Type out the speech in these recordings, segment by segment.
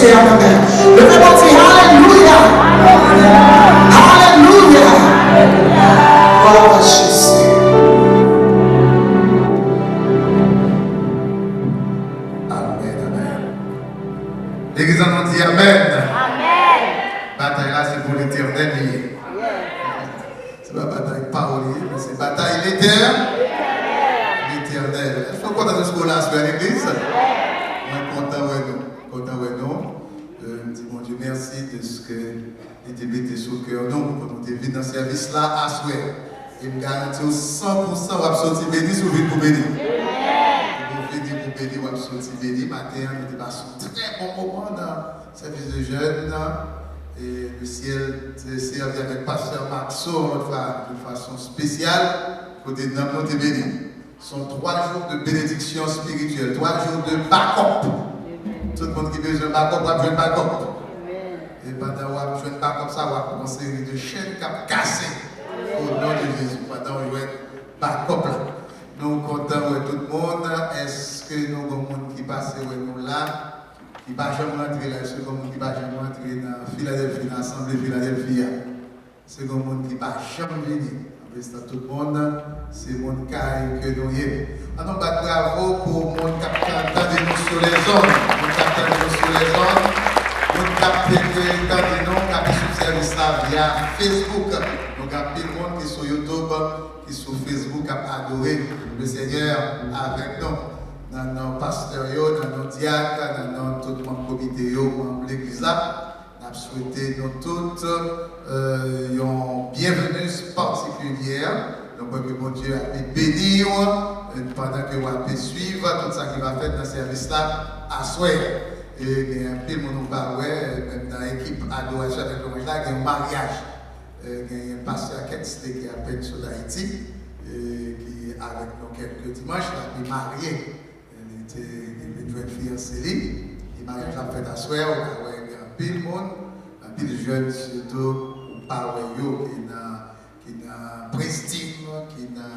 c'est à ta mère. Levez-moi dire Alléluia. Alléluia. Gloire à Jésus. Amen, amen. L'église en dit Amen. Amen. Bataille là, c'est pour l'éternel. C'est pas bataille parolier, mais c'est bataille l'éternel. Est-ce qu'on compte dans ce qu'on a sur l'église? On est content avec nous. Content avec nous. Je dis, mon Dieu, merci de ce que tu mettez sur le cœur. Nous, quand on est venu dans ce service-là, à souhait. Et je garantis 100% on va sortir béni sur vie pour bénir. Pour venir pour bénir, on va sortir béni. Matin, nous avons passé un très bon moment dans le service de jeunes. Et le ciel s'est servi avec Pasteur Maxo de façon spéciale. Côté de nous, nous béni. Ce sont 3 jours de bénédiction spirituelle, 3 jours de backup. Tout le monde qui veut un backup, va jouer un backup. Et pendant que vous jouez un backup, ça va commencer de chaînes qui ont cassé. Au nom de Jésus, pendant que vous jouez un backup là. Nous sommes contents de tout le monde. Est-ce que nous avons des gens qui passent nous là, qui ne va jamais rentrer là, est-ce que nous avons des gens qui ne va jamais rentrer dans Philadelphie, dans l'Assemblée de Philadelphie? C'est des gens qui ne va jamais venir. C'est tout le monde, c'est mon cas que nous y alors, bravo pour mon capitaine de nous sur les zones. Mon capitaine de nous sur les zones. Mon capitaine de nous qui est sur service là via Facebook. Donc, il y a plein de monde qui est sur YouTube, qui est sur Facebook, qui a adoré le Seigneur avec nous. Dans nos pasteurs, dans nos diacres, dans tout le comité, dans l'église là. Nous souhaitons nous toutes une bienvenue particulière. Donc, que mon Dieu a pu bénir pendant que vous avez suivre tout ça qui va faire dans ce service-là à soi. Et il y a un peu de monde même dans l'équipe adoration avec le là, il y a un mariage. Il y a un pasteur qui est à peine sur Haïti, qui avec nous quelques dimanches, il est marié. Il était une jeune fiancée. Le mariage l'a fait à soi. Pile de monde, pile de jeunes, surtout, par qui n'a prestige, qui n'a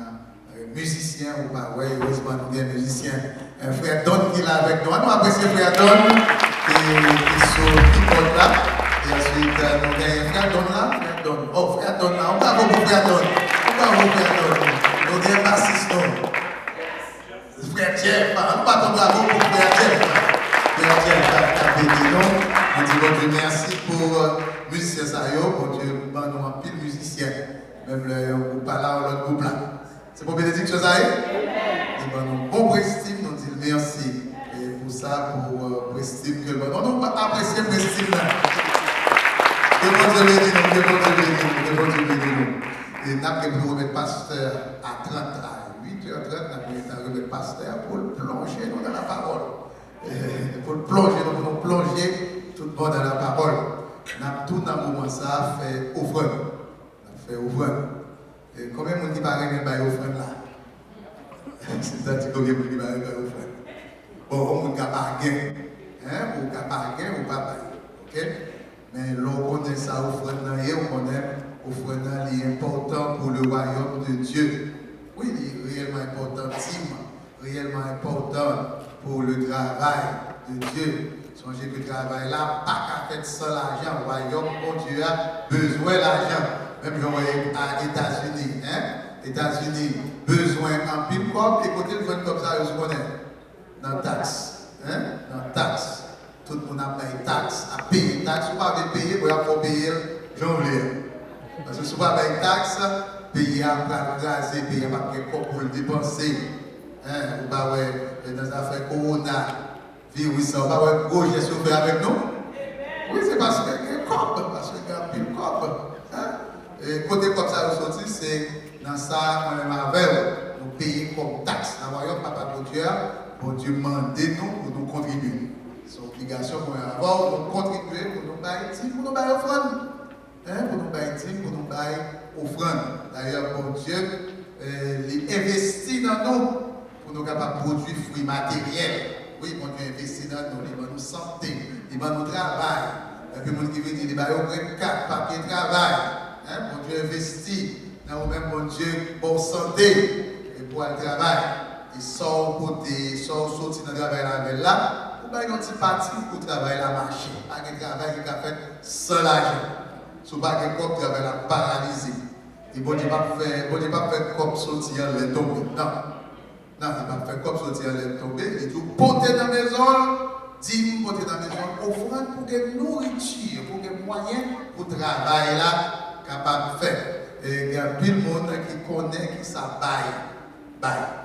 musicien, ou par heureusement, nous avons musicien. Un frère Don qui est là avec nous. Nous apprécions frère Don, qui est sur le là. Et ensuite, nous avons un frère Don là. Frère Don. Oh, frère Don là. On va voir pour frère Don. On va voir pour frère Don. Nous avons un bassiste. Frère Jeff. On va tomber à vous pour frère Jeff. Frère Jeff a béni nous. On dit bon Dieu merci pour musicien ça bon Dieu nous avons pile musicien même le groupe là ou l'autre groupe là c'est pour bénédiction ça et nous bon prestige nous dit merci et pour ça pour prestige que nous apprécier prestige là que bon Dieu bénisse nous que bon Dieu bénisse nous et nous avons remettre pasteur à 30 à 8h30 nous avons remettre pasteur pour le plonger dans la parole pour le plonger nous pour nous plonger tout le monde dans la parole. Tout dans le moment ça fait offrande. Fait offrande. Et combien de monde qui parle de offrande là? C'est-à-dire combien de monde qui parle de offrande? Bon, on ne peut pas gagner. Ou pas gagner ou pas payer. Ok? Mais l'on connaît ça offrande là, et on connaît offrande là, il est important pour le royaume de Dieu. Oui, il est réellement importantissime, réellement important pour le travail de Dieu. Songez que le travail là, pas qu'à faire sans l'argent. Le royaume, mon Dieu a besoin d'argent. Même j'en à États-Unis. États-Unis, besoin en pile corps. Écoutez le jeune comme ça, je connais. Dans la taxe. Dans la taxe. Tout le monde a payé taxe. À payer taxe. Si vous n'avez pas payé, vous avez payer janvier. Parce que si vous n'avez pas taxe, payer à raser, payer à pour le dépenser. Vous avez dans l'affaire Corona. Virus, on va avoir un gros geste fait avec nous. Oui, c'est parce qu'il y a un corps, parce qu'il y a un pile corps. Et côté comme ça, ressorti, c'est dans ça, on est avec nous payer comme taxe. Dans le royaume, papa pour Dieu demander nous pour nous contribuer. C'est une obligation qu'on a avoir, pour nous contribuer, pour nous bailler, pour nous bailler offrande. Pour nous bailler, pour nous bailler offrande. D'ailleurs, pour Dieu, il investit dans nous pour nous capables de produire fruits matériels. Oui, mon Dieu investit dans nous, il va nous santé, il va nous travail. Et puis, mon Dieu dit, il va nous prendre 4 papiers de travail. Mon Dieu investit dans nous-mêmes, mon Dieu, bonne santé et pour le travail. Il sort côté, sortir dans le travail là, il y a un petit parti pour travailler la marché. Pas de travail qui a fait sans l'argent. Si vous n'avez pas de travail la paralysé. Et bon Dieu pas faire comme sortir les tomber. Non. Non, il va faire comme sortir les tomber. Il dit porter dans la maison, dis porter dans la maison, offrande pour des nourritures, pour des moyens pour travailler là, capable de faire. Et il y a plus de monde qui connaît, qui s'abaille.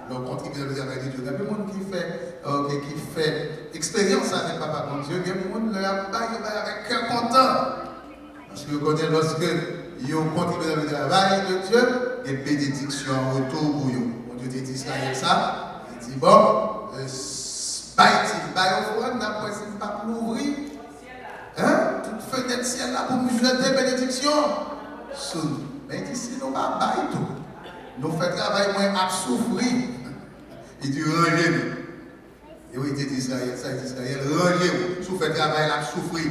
Le contribuer dans le travail de Dieu. Il y a plus de monde qui fait expérience avec Papa mon Dieu. Il y a plus de monde qui baille avec cœur content. Parce que vous connaissez lorsque vous contribuez dans le travail de Dieu, des bénédictions en retour pour vous. Mon Dieu dit Israël ça. Il dit bon, baille offrande, d'après si vous ne pas l'ouvrir. Hein? Toute fenêtre ciel là pour nous jeter des bénédictions. Mais il dit si nous ne pas bailler tout, nous faisons travail moins à souffrir. Il dit rangez-nous. Et oui, il dit Israël, ça dit Israël, rangez-vous. Si vous faites travail là, souffrir.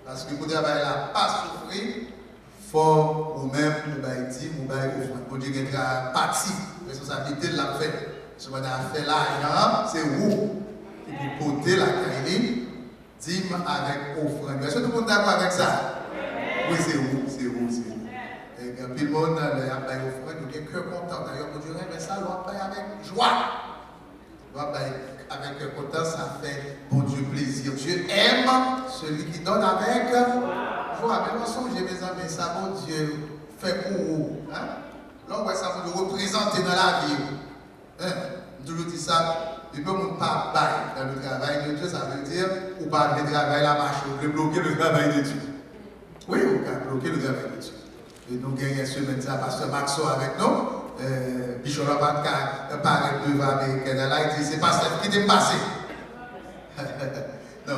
Parce que pour travailler là, pas souffrir, il faut vous-même, vous bailler, vous bailler offrande. Pour dire qu'il y a partie, responsabilité de la fête. Ce qu'on a fait là, c'est vous qui vous portez la caille, dîme avec offrande. Est-ce que tout le monde est d'accord avec ça? Oui, c'est vous. Et puis le monde a baillé offrande, il y a cœur content. D'ailleurs, pour dire, mais ça, on va bailler avec joie. On va bailler avec cœur content, ça fait bon Dieu plaisir. Dieu aime celui qui donne avec joie. Mais moi, songez, mes amis, ça, bon Dieu fait pour vous. Hein? Là, on voit ça pour nous représenter dans la vie. Hein? Je toujours dis ça, il peut ne pas bailler dans le travail de Dieu, ça veut dire, ou pas le travail la marche, ou peut bloquer le travail de Dieu. Oui, ou peut bloquer le travail de Dieu. Et nous gagnons ce matin, Pasteur Maxo avec nous. Bishop Labat paraît devant l'Américain là, il dit c'est pas ça qui t'est passé. Non,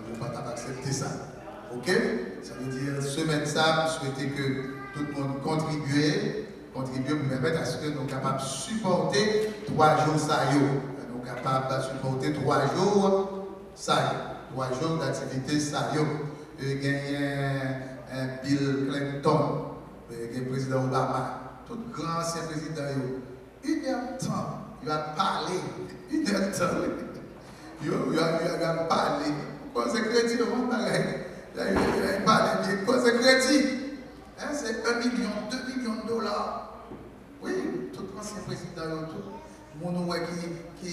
je ne vais pas accepter ça. Ok? Ça veut dire, ce matin, je souhaitais que tout le monde contribue pour permettre à ce que nous sommes capables de supporter 3 jours ça. Nous sommes capables de supporter 3 jours ça. 3 jours d'activité ça. Il y a Bill Clinton, le président Obama. Tout grand ancien président, 1 heure de temps, il va parler. 1 heure de temps, il va parler. Quoi c'est crédit, on va parler. Il va parler. Quoi c'est crédit? Hein, c'est 1 million, 2 millions de dollars. Oui, tout ancien président, tout le monde qui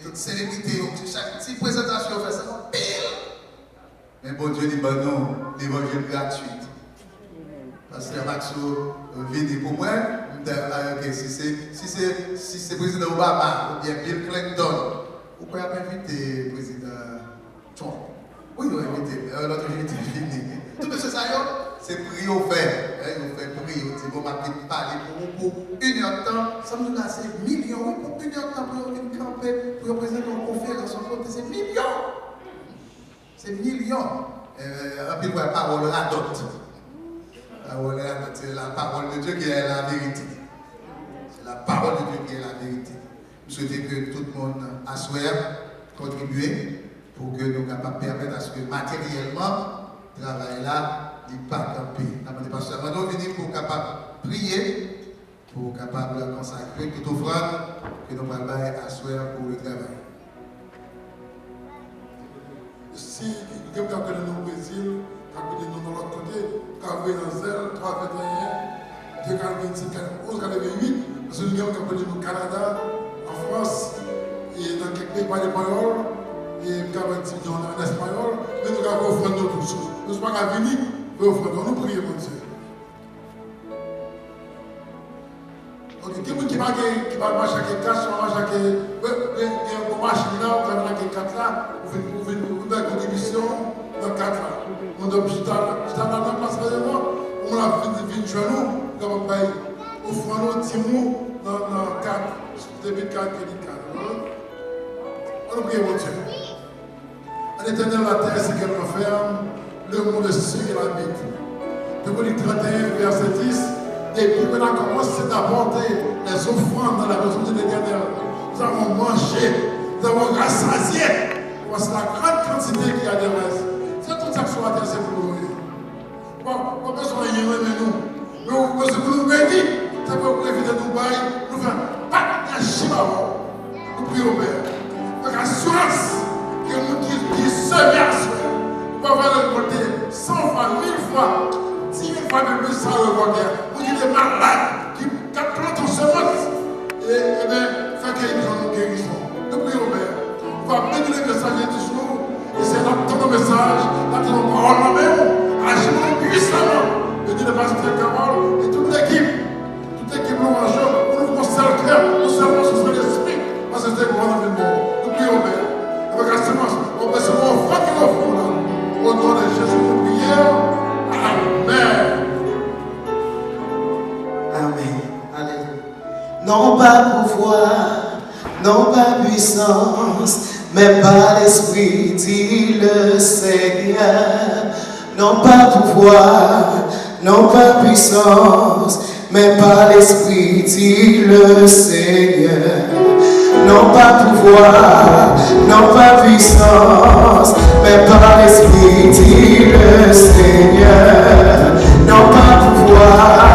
toute célébrité, chaque petite présentation fait ça, pile. Mais bon Dieu dit, ben non, l'évangile gratuit. Parce que Maxo vient pour moi, si c'est le président Obama ou bien Bill Clinton, pourquoi il n'a pas invité le président Trump? Oui, il a invité, l'autre invité fini. Tout ça, c'est prix au fait. Il fait prix, il dit, bon, je vais parler pour 1 heure de temps, ça me donne c'est millions, pour 1 heure de temps pour une campagne, pour présenter une conférence, c'est millions. C'est millions. Un peu de parole radote. C'est la parole de Dieu qui est la vérité. C'est la parole de Dieu qui est la vérité. Je souhaite que tout le monde assoie, contribue pour que nous capables permettre à ce que matériellement, le travail là, n'est pas campé. Parce que nous venons pour capable prier, pour capable consacrer toute offrande que nous allons asseoir pour le travail. Si quelqu'un connaît nous au Brésil, quand nous de l'autre côté, quand vous dans Zelle, 321, 246, 11, 88, parce que nous avons nous au Canada, en France, et dans quelques pays par l'espagnol, et nous avons en espagnol, mais nous avons offert nous tous. Nous ne sommes pas venus, nous offrons, nous prions, mon Dieu. Donc, quelqu'un qui va marcher avec 4, on va marcher avec une machine là, on va marcher avec 4 là, vous venez une contribution dans 4 là. On doit juste dans la place on a vu chez nous, on va offrir nos 10 mots dans 4, début 4 et 4. On prie mon Dieu. En éternel la terre, c'est qu'elle renferme, le monde est sûr et la bête. Depuis 31, verset 10, et puis maintenant commence d'apporter les offrandes dans la maison de l'Éternel. Nous avons mangé, nous avons rassasié. Voici la grande quantité qu'il y a de reste. C'est tout ça que sur la terre, c'est pour nous. Pas besoin de rien, mais nous. Mais ce que nous bénissons, c'est pour éviter de nous bailler, nous faisons pas de chimamo. Nous prions au Père. Avec assurance que nous Non pas pouvoir, non pas puissance, mais par l'Esprit, dit le Seigneur. Non pas pouvoir, non pas puissance, mais par l'Esprit, dit le Seigneur. Non pas pouvoir, non pas puissance, mais par l'Esprit.